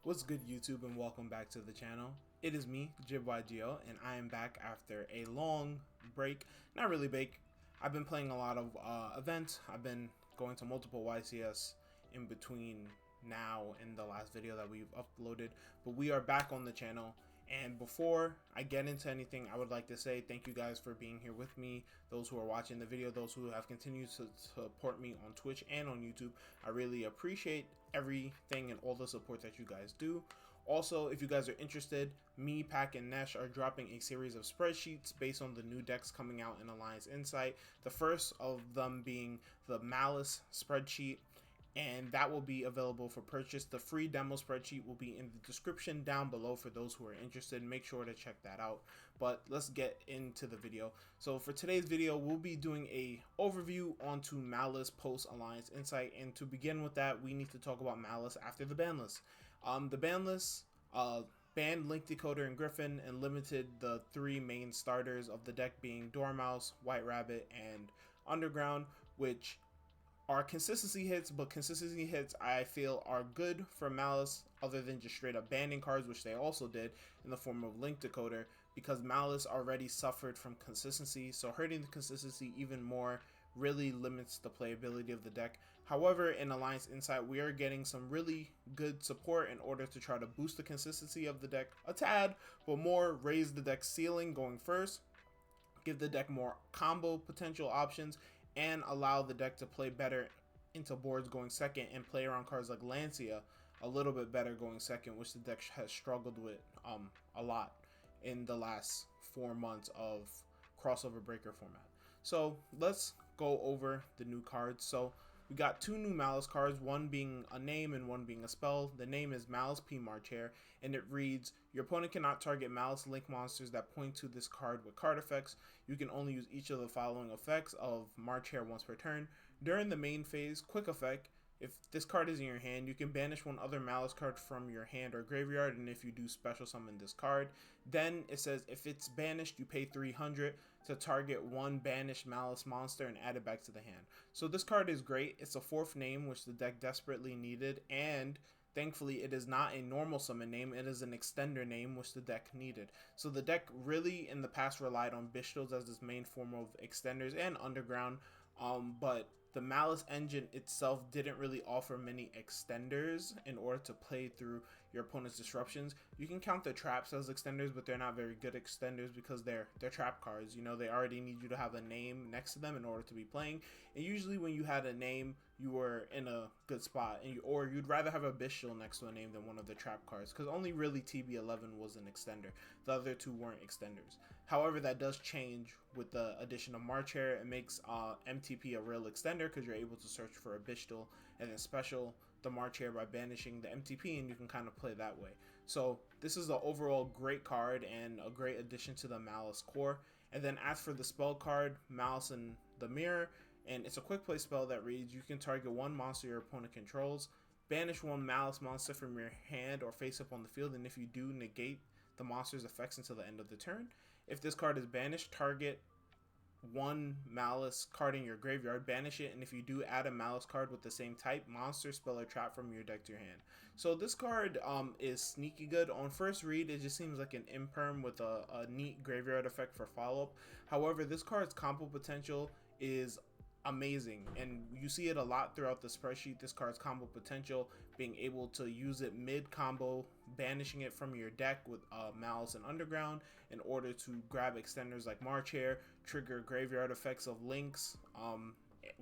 What's good, YouTube, and welcome back to the channel. It is me, Yugioh, and I am back after a long break. Not really break. I've been playing a lot of events. I've been going to multiple YCS in between now and the last video that we've uploaded, but we are back on the channel. And before I get into anything, I would like to say thank you guys for being here with me, those who are watching the video, those who have continued to support me on Twitch and on YouTube. I really appreciate everything and all the support that you guys do. Also, if you guys are interested, me, Pack, and Nesh are dropping a series of spreadsheets based on the new decks coming out in Alliance Insight. The first of them being the Maliss spreadsheet, and that will be available for purchase. The free demo spreadsheet will be in the description down below for those who are interested. Make sure to check that out. But let's get into the video. So for today's video, we'll be doing a overview onto Maliss post Alliance Insight, and to begin with that, we need to talk about Maliss after the ban list. The ban list banned Link Decoder and Griffin and limited the three main starters of the deck, being Dormouse, White Rabbit, and Underground, which are consistency hits, but consistency hits I feel are good for Maliss, other than just straight up banning cards, which they also did in the form of Link Decoder, because Maliss already suffered from consistency, so hurting the consistency even more really limits the playability of the deck. However, in Alliance Insight, we are getting some really good support in order to try to boost the consistency of the deck a tad, but more raise the deck ceiling going first, give the deck more combo potential options, and allow the deck to play better into boards going second, and play around cards like Lancia a little bit better going second, which the deck has struggled with a lot in the last 4 months of crossover breaker format. So let's go over the new cards. So we got two new Maliss cards, one being a name and one being a spell. The name is Maliss P. Marchair, and it reads, your opponent cannot target Maliss Link monsters that point to this card with card effects. You can only use each of the following effects of Marchair once per turn. During the main phase, quick effect, if this card is in your hand, you can banish one other Maliss card from your hand or graveyard, and if you do, special summon this card. Then it says if it's banished, you pay 300 to target one banished Maliss monster and add it back to the hand. So this card is great. It's a fourth name, which the deck desperately needed, and thankfully it is not a normal summon name, it is an extender name, which the deck needed. So the deck really in the past relied on Bistles as its main form of extenders and Underground, but the Maliss engine itself didn't really offer many extenders in order to play through your opponent's disruptions. You can count the traps as extenders, but they're not very good extenders because they're trap cards. You know, they already need you to have a name next to them in order to be playing. And usually when you had a name, you were in a good spot, and or you'd rather have a Bishil next to a name than one of the trap cards, because only really TB11 was an extender. The other two weren't extenders. However, that does change with the addition of Marchair. It makes MTP a real extender, because you're able to search for a Bishil and then special the Marchair by banishing the MTP, and you can kind of play that way. So this is an overall great card and a great addition to the Maliss core. And then as for the spell card, Maliss in the Mirror, and it's a quick play spell that reads, you can target one monster your opponent controls, banish one Maliss monster from your hand or face up on the field, and if you do, negate the monster's effects until the end of the turn. If this card is banished, target one Maliss card in your graveyard, banish it, and if you do, add a Maliss card with the same type, monster, spell, or trap from your deck to your hand. So this card is sneaky good. On first read, it just seems like an imperm with a neat graveyard effect for follow-up. However, this card's combo potential is amazing, and you see it a lot throughout the spreadsheet. This card's combo potential, being able to use it mid combo, banishing it from your deck with Maliss and Underground in order to grab extenders like Marchair, trigger graveyard effects of Links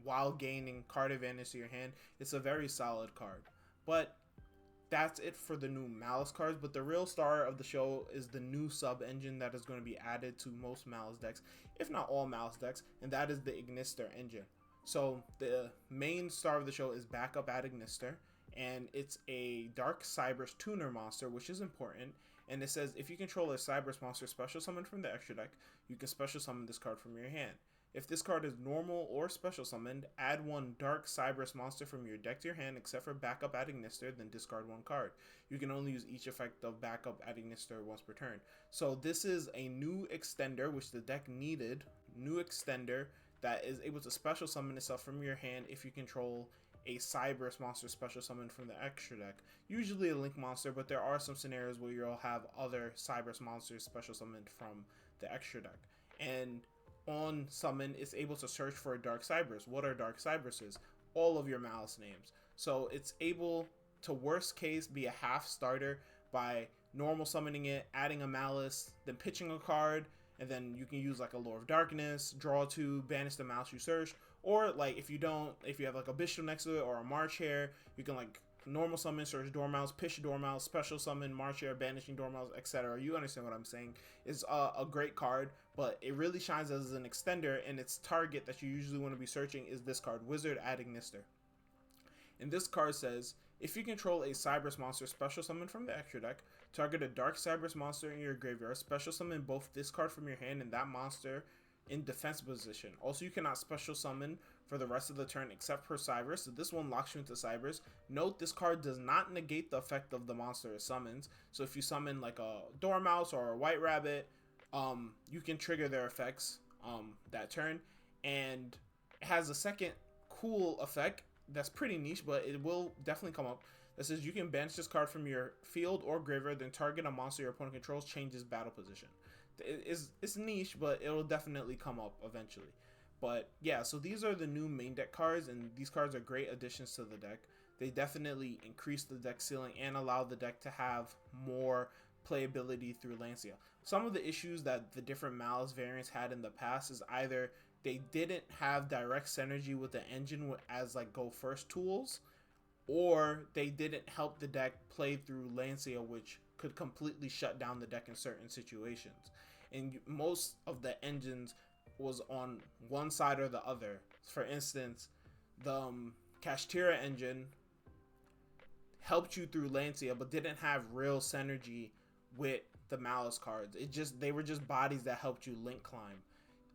while gaining card advantage to your hand. It's a very solid card. But that's it for the new Maliss cards, but the real star of the show is the new sub engine that is going to be added to most Maliss decks, if not all Maliss decks, and that is the Ignister engine. So the main star of the show is Backup at Ignister, and it's a Dark Cyberse tuner monster, which is important. And it says if you control a Cyberse monster special summoned from the extra deck, you can special summon this card from your hand. If this card is normal or special summoned, add one Dark Cyberse monster from your deck to your hand except for Backup at Ignister, then discard one card. You can only use each effect of Backup at Ignister once per turn. So this is a new extender, which the deck needed. New extender that is able to special summon itself from your hand if you control a Cybers monster special summon from the extra deck. Usually a Link monster, but there are some scenarios where you'll have other Cybers monsters special summoned from the extra deck. And on summon, it's able to search for a Dark Cybers. What are Dark Cyberses? All of your Maliss names. So it's able to, worst case, be a half starter by normal summoning it, adding a Maliss, then pitching a card, and then you can use like a Lore of Darkness, draw 2, banish the Maliss you searched. Or like if you have like a Bishop next to it or a March Hare, you can like normal summon, search Dormouse, pitch Dormouse, special summon March Hare, banishing Dormouse, etc. You understand what I'm saying? It's a great card, but it really shines as an extender, and its target that you usually want to be searching is this card, Wizard at Ignister. And this card says, if you control a Cybers monster special summon from the extra deck, target a Dark Cybers monster in your graveyard, special summon both this card from your hand and that monster in defense position. Also, you cannot special summon for the rest of the turn except for Cybers, so this one locks you into Cybers. Note, this card does not negate the effect of the monster it summons, so if you summon like a Dormouse or a White Rabbit, you can trigger their effects that turn. And it has a second cool effect that's pretty niche, but it will definitely come up. That says you can banish this card from your field or graveyard, then target a monster your opponent controls, changes battle position. It's niche, but it'll definitely come up eventually. But yeah, so these are the new main deck cards, and these cards are great additions to the deck. They definitely increase the deck ceiling and allow the deck to have more playability through Lancia. Some of the issues that the different Maliss variants had in the past is either they didn't have direct synergy with the engine as like go first tools, or they didn't help the deck play through Lancia, which could completely shut down the deck in certain situations. And most of the engines was on one side or the other. For instance, the Kashtira engine helped you through Lancia, but didn't have real synergy with the Maliss cards. They were just bodies that helped you link climb.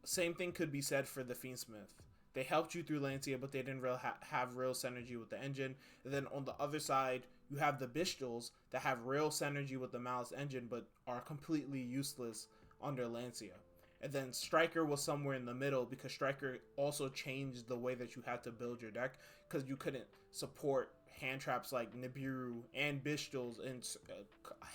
Same thing could be said for the Fiendsmith. They helped you through Lancia, but they didn't have real synergy with the engine. And then on the other side, you have the Bistals that have real synergy with the Maliss engine, but are completely useless under Lancia. And then Striker was somewhere in the middle, because Striker also changed the way that you had to build your deck, because you couldn't support hand traps like Nibiru and Bistals and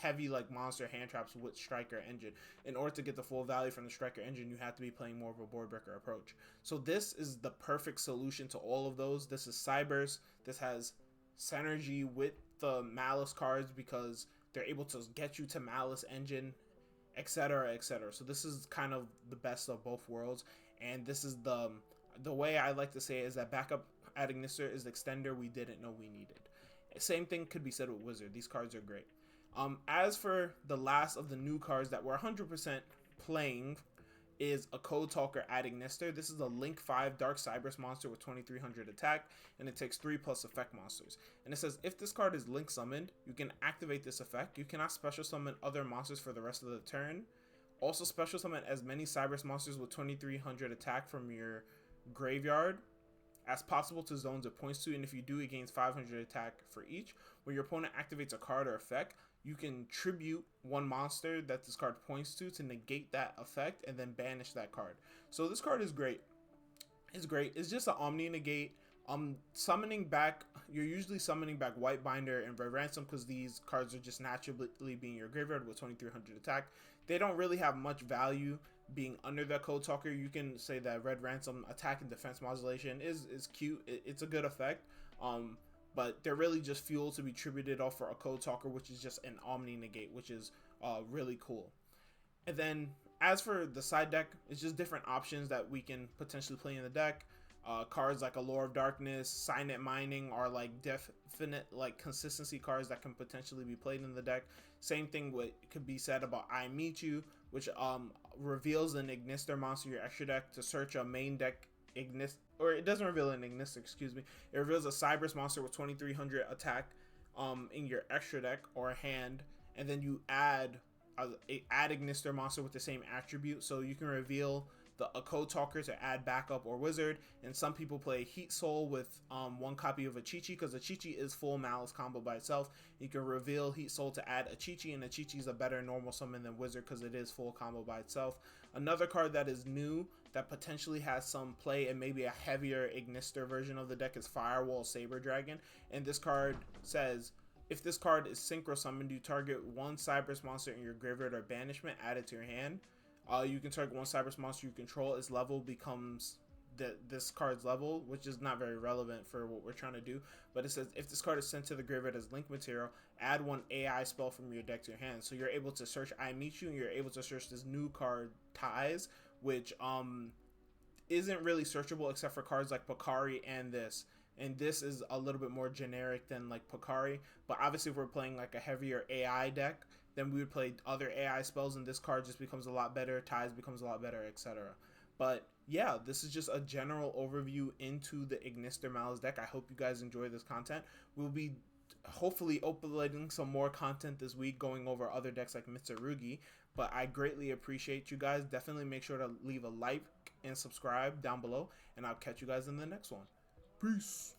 heavy like monster hand traps with Striker engine. In order to get the full value from the Striker engine, you have to be playing more of a board breaker approach. So this is the perfect solution to all of those. This is Cybers. This has synergy with the Maliss cards because they're able to get you to Maliss engine, etc, etc. So this is kind of the best of both worlds, and this is the way I like to say it is that backup at Ignister is the extender we didn't know we needed. Same thing could be said with Wizard. These cards are great. As for the last of the new cards that we're 100% playing is a Code Talker at Ignister. This is a Link 5 Dark Cybers monster with 2300 attack, and it takes 3+ effect monsters. And it says if this card is Link summoned, you can activate this effect. You cannot special summon other monsters for the rest of the turn. Also special summon as many Cybers monsters with 2300 attack from your graveyard as possible to zones it points to, and if you do, it gains 500 attack for each. When your opponent activates a card or effect, you can tribute one monster that this card points to negate that effect and then banish that card. So this card is great. It's great. It's just an Omni negate. Summoning back, you're usually summoning back White Binder and Red Ransom because these cards are just naturally being your graveyard with 2300 attack. They don't really have much value being under the Code Talker. You can say that Red Ransom attack and defense modulation is cute. It's a good effect. But they're really just fuel to be tributed off for a Code Talker, which is just an Omni negate, which is really cool. And then as for the side deck, it's just different options that we can potentially play in the deck. Cards like a Lore of Darkness, Signet Mining are like definite like consistency cards that can potentially be played in the deck. Same thing could be said about I Meet You, which reveals an Ignister monster in your extra deck to search a main deck Ignister, or it doesn't reveal an Ignister, excuse me. It reveals a Cybers monster with 2300 attack in your extra deck or hand, and then you add Ignister monster with the same attribute, so you can reveal a Code Talker to add backup or Wizard. And some people play Heat Soul with one copy of a Chi-Chi, because a Chi-Chi is full Maliss combo by itself. You can reveal Heat Soul to add a Chi-Chi, and a Chi-Chi is a better normal summon than Wizard because it is full combo by itself. Another card that is new that potentially has some play, and maybe a heavier Ignister version of the deck is Firewall Saber Dragon. And this card says, if this card is synchro summoned, you target one Cyberse monster in your graveyard or banishment, add it to your hand. You can target one Cyberse monster you control. Its level becomes this card's level, which is not very relevant for what we're trying to do. But it says, if this card is sent to the graveyard as link material, add one AI spell from your deck to your hand. So you're able to search I Meet You, and you're able to search this new card Ties, which isn't really searchable except for cards like Pocari and this. And this is a little bit more generic than like Pocari. But obviously if we're playing like a heavier AI deck, then we would play other AI spells, and this card just becomes a lot better, Ties becomes a lot better, etc. But yeah, this is just a general overview into the Ignister Maliss deck. I hope you guys enjoy this content. We'll be hopefully uploading some more content this week, going over other decks like Mitsurugi. But I greatly appreciate you guys. Definitely make sure to leave a like and subscribe down below, and I'll catch you guys in the next one. Peace.